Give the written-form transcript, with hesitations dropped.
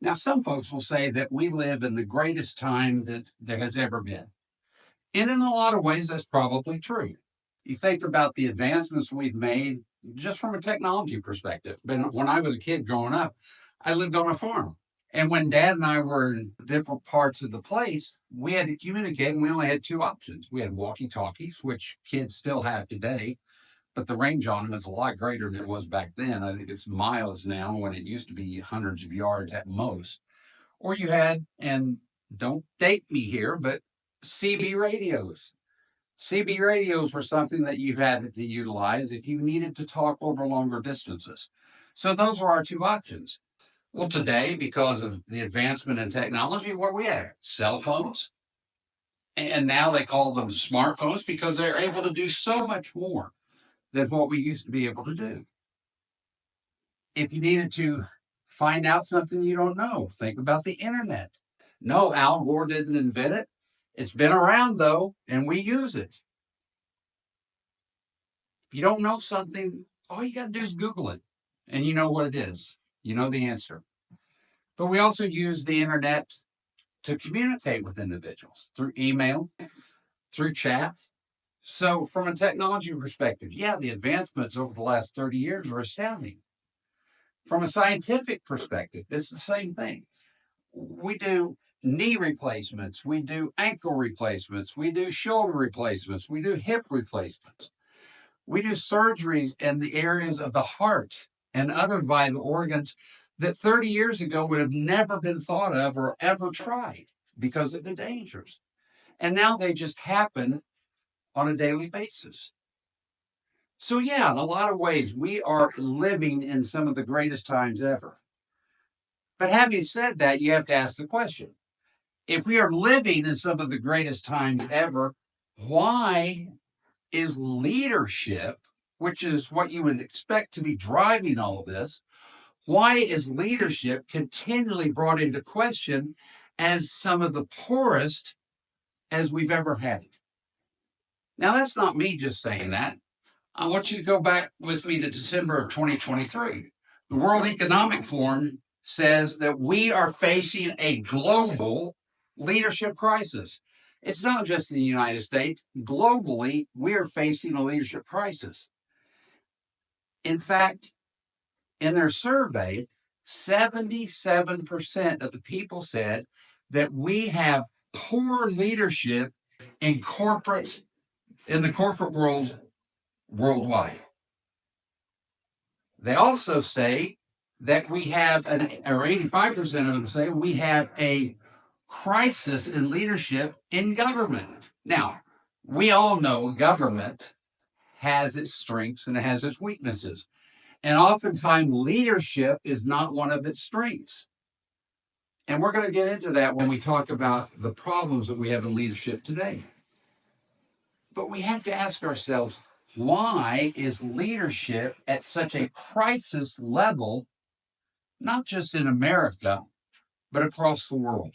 Now, some folks will say that we live in the greatest time that there has ever been. And in a lot of ways, that's probably true. You think about the advancements we've made just from a technology perspective. But when I was a kid growing up, I lived on a farm. And when dad and I were in different parts of the place, we had to communicate and we only had two options. We had walkie talkies, which kids still have today, but the range on them is a lot greater than it was back then. I think it's miles now when it used to be hundreds of yards at most. Or you had, and don't date me here, but CB radios. CB radios were something that you had to utilize if you needed to talk over longer distances. So those were our two options. Well, today, because of the advancement in technology, what we have? Cell phones. And now they call them smartphones because they're able to do so much more than what we used to be able to do. If you needed to find out something you don't know, think about the internet. No, Al Gore didn't invent it. It's been around though, and we use it. If you don't know something, all you got to do is Google it, and you know what it is. You know the answer. But we also use the internet to communicate with individuals through email, through chat. So from a technology perspective, yeah, the advancements over the last 30 years are astounding. From a scientific perspective, it's the same thing. We do knee replacements, we do ankle replacements, we do shoulder replacements, we do hip replacements. We do surgeries in the areas of the heart and other vital organs that 30 years ago would have never been thought of or ever tried because of the dangers. And now they just happen on a daily basis. So yeah, in a lot of ways, we are living in some of the greatest times ever. But having said that, you have to ask the question, if we are living in some of the greatest times ever, why is leadership, which is what you would expect to be driving all of this, why is leadership continually brought into question as some of the poorest as we've ever had? Now, that's not me just saying that. I want you to go back with me to December of 2023. The World Economic Forum says that we are facing a global leadership crisis. It's not just in the United States. Globally, we are facing a leadership crisis. In fact, in their survey, 77% of the people said that we have poor leadership in the corporate world worldwide. They also say that we have, or 85% of them say we have a crisis in leadership in government. Now, we all know government has its strengths and it has its weaknesses. And oftentimes leadership is not one of its strengths. And we're going to get into that when we talk about the problems that we have in leadership today. But we have to ask ourselves, why is leadership at such a crisis level, not just in America, but across the world?